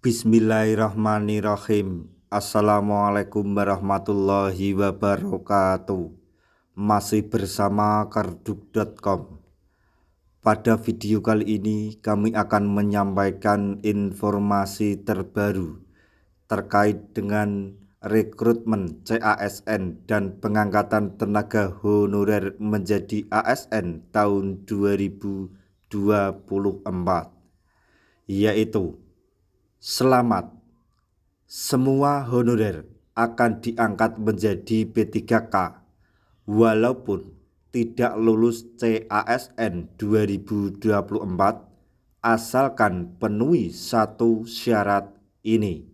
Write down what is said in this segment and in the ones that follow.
Bismillahirrahmanirrahim. Assalamualaikum warahmatullahi wabarakatuh. Masih bersama karduk.com. Pada video kali ini kami akan menyampaikan informasi terbaru terkait dengan rekrutmen CASN dan pengangkatan tenaga honorer menjadi ASN tahun 2024, yaitu: selamat, semua honorer akan diangkat menjadi P3K walaupun tidak lulus CASN 2024 asalkan penuhi satu syarat ini.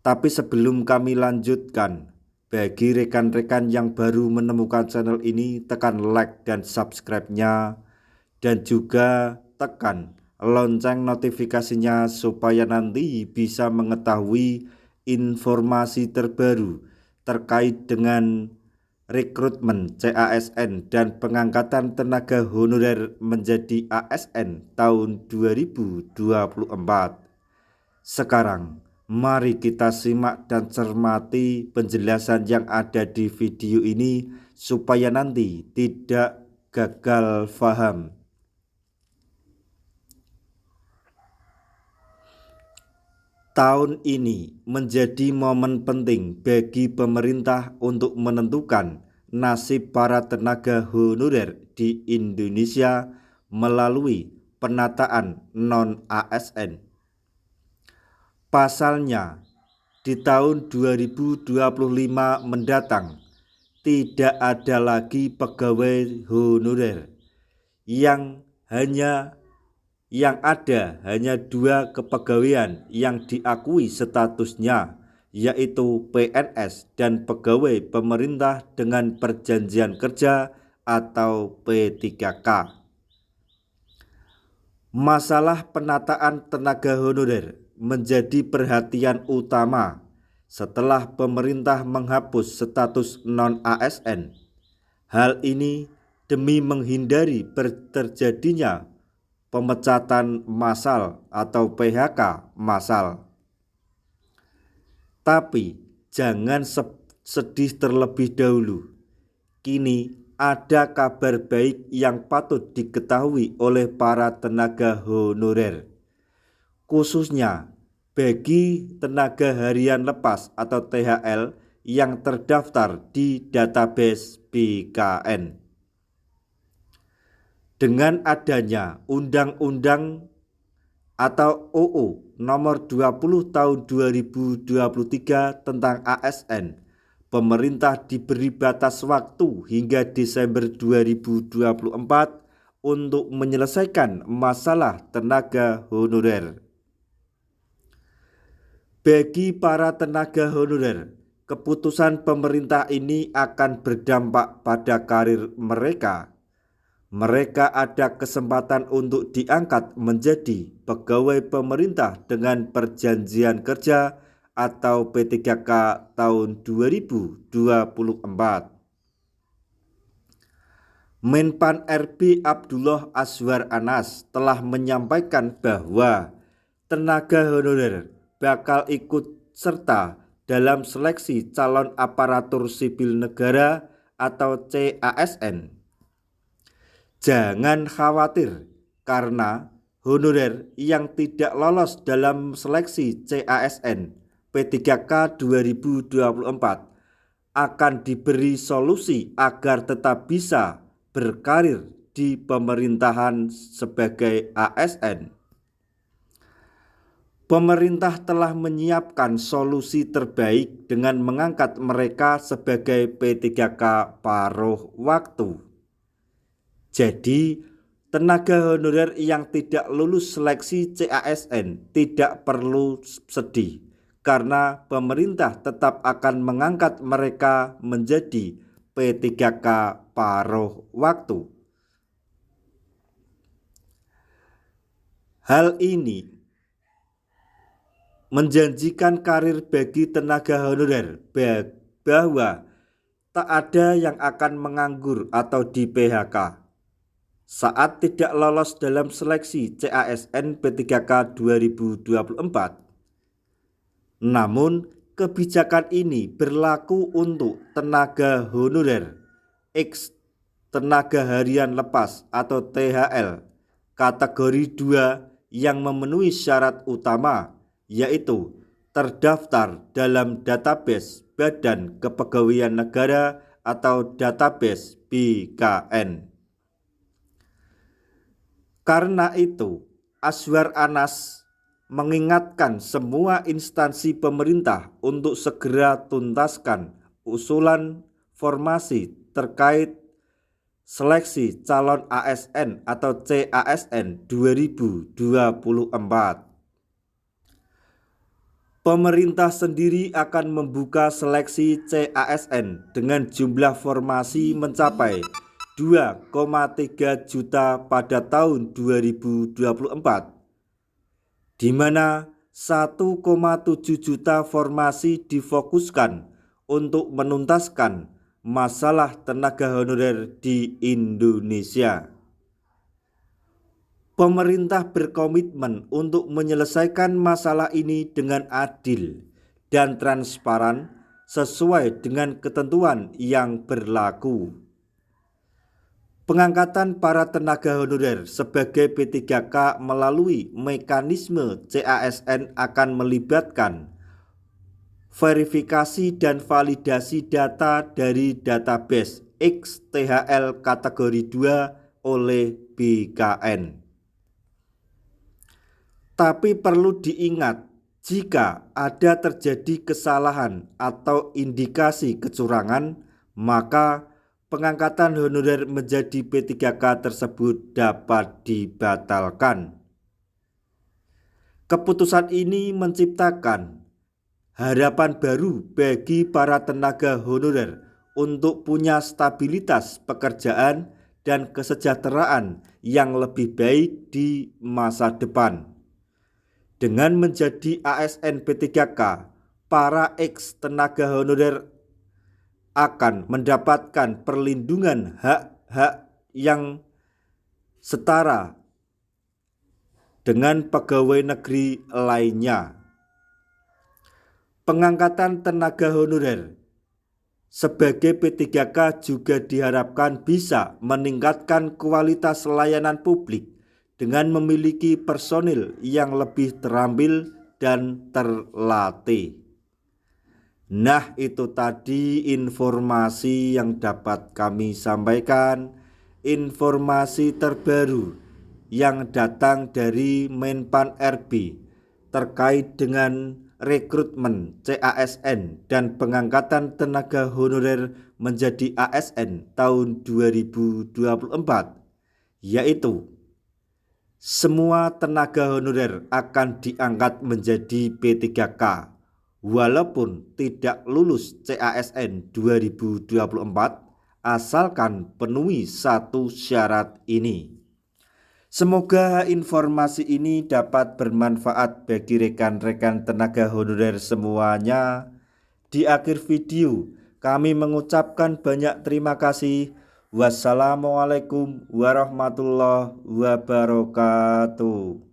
Tapi sebelum kami lanjutkan, bagi rekan-rekan yang baru menemukan channel ini, tekan like dan subscribe-nya, dan juga tekan lonceng notifikasinya supaya nanti bisa mengetahui informasi terbaru terkait dengan rekrutmen CASN dan pengangkatan tenaga honorer menjadi ASN tahun 2024. Sekarang mari kita simak dan cermati penjelasan yang ada di video ini supaya nanti tidak gagal paham. Tahun ini menjadi momen penting bagi pemerintah untuk menentukan nasib para tenaga honorer di Indonesia melalui penataan non-ASN. Pasalnya, di tahun 2025 mendatang tidak ada lagi pegawai honorer, yang ada hanya dua kepegawaian yang diakui statusnya, yaitu PNS dan pegawai pemerintah dengan perjanjian kerja atau P3K. Masalah penataan tenaga honorer menjadi perhatian utama setelah pemerintah menghapus status non-ASN. Hal ini demi menghindari terjadinya pemecatan massal atau PHK massal. Tapi jangan sedih terlebih dahulu. Kini ada kabar baik yang patut diketahui oleh para tenaga honorer, khususnya bagi tenaga harian lepas atau THL yang terdaftar di database BKN. Dengan adanya Undang-Undang atau UU Nomor 20 Tahun 2023 tentang ASN, pemerintah diberi batas waktu hingga Desember 2024 untuk menyelesaikan masalah tenaga honorer. Bagi para tenaga honorer, keputusan pemerintah ini akan berdampak pada karir mereka. Mereka ada kesempatan untuk diangkat menjadi pegawai pemerintah dengan perjanjian kerja atau P3K tahun 2024. Menpan RB Abdullah Azwar Anas telah menyampaikan bahwa tenaga honorer bakal ikut serta dalam seleksi calon aparatur sipil negara atau CASN. Jangan khawatir, karena honorer yang tidak lolos dalam seleksi CASN P3K 2024 akan diberi solusi agar tetap bisa berkarir di pemerintahan sebagai ASN. Pemerintah telah menyiapkan solusi terbaik dengan mengangkat mereka sebagai P3K paruh waktu. Jadi, tenaga honorer yang tidak lulus seleksi CASN tidak perlu sedih, karena pemerintah tetap akan mengangkat mereka menjadi P3K paruh waktu. Hal ini menjanjikan karir bagi tenaga honorer, bahwa tak ada yang akan menganggur atau di PHK saat tidak lolos dalam seleksi CASN P3K 2024. Namun, kebijakan ini berlaku untuk tenaga honorer X tenaga harian lepas atau THL kategori 2 yang memenuhi syarat utama, yaitu terdaftar dalam database Badan Kepegawaian Negara atau database BKN. Karena itu, Azwar Anas mengingatkan semua instansi pemerintah untuk segera tuntaskan usulan formasi terkait seleksi calon ASN atau CASN 2024. Pemerintah sendiri akan membuka seleksi CASN dengan jumlah formasi mencapai 2,3 juta pada tahun 2024, di mana 1,7 juta formasi difokuskan untuk menuntaskan masalah tenaga honorer di Indonesia. Pemerintah berkomitmen untuk menyelesaikan masalah ini dengan adil dan transparan sesuai dengan ketentuan yang berlaku. Pengangkatan para tenaga honorer sebagai P3K melalui mekanisme CASN akan melibatkan verifikasi dan validasi data dari database XTHL kategori 2 oleh BKN. Tapi perlu diingat, jika ada terjadi kesalahan atau indikasi kecurangan, maka pengangkatan honorer menjadi P3K tersebut dapat dibatalkan. Keputusan ini menciptakan harapan baru bagi para tenaga honorer untuk punya stabilitas pekerjaan dan kesejahteraan yang lebih baik di masa depan. Dengan menjadi ASN P3K, para ex tenaga honorer akan mendapatkan perlindungan hak-hak yang setara dengan pegawai negeri lainnya. Pengangkatan tenaga honorer sebagai P3K juga diharapkan bisa meningkatkan kualitas layanan publik dengan memiliki personil yang lebih terampil dan terlatih. Nah, itu tadi informasi yang dapat kami sampaikan, informasi terbaru yang datang dari Menpan RB terkait dengan rekrutmen CASN dan pengangkatan tenaga honorer menjadi ASN tahun 2024, yaitu semua tenaga honorer akan diangkat menjadi P3K walaupun tidak lulus CASN 2024 asalkan penuhi satu syarat ini. Semoga informasi ini dapat bermanfaat bagi rekan-rekan tenaga honorer semuanya. Di akhir video kami mengucapkan banyak terima kasih. Wassalamualaikum warahmatullahi wabarakatuh.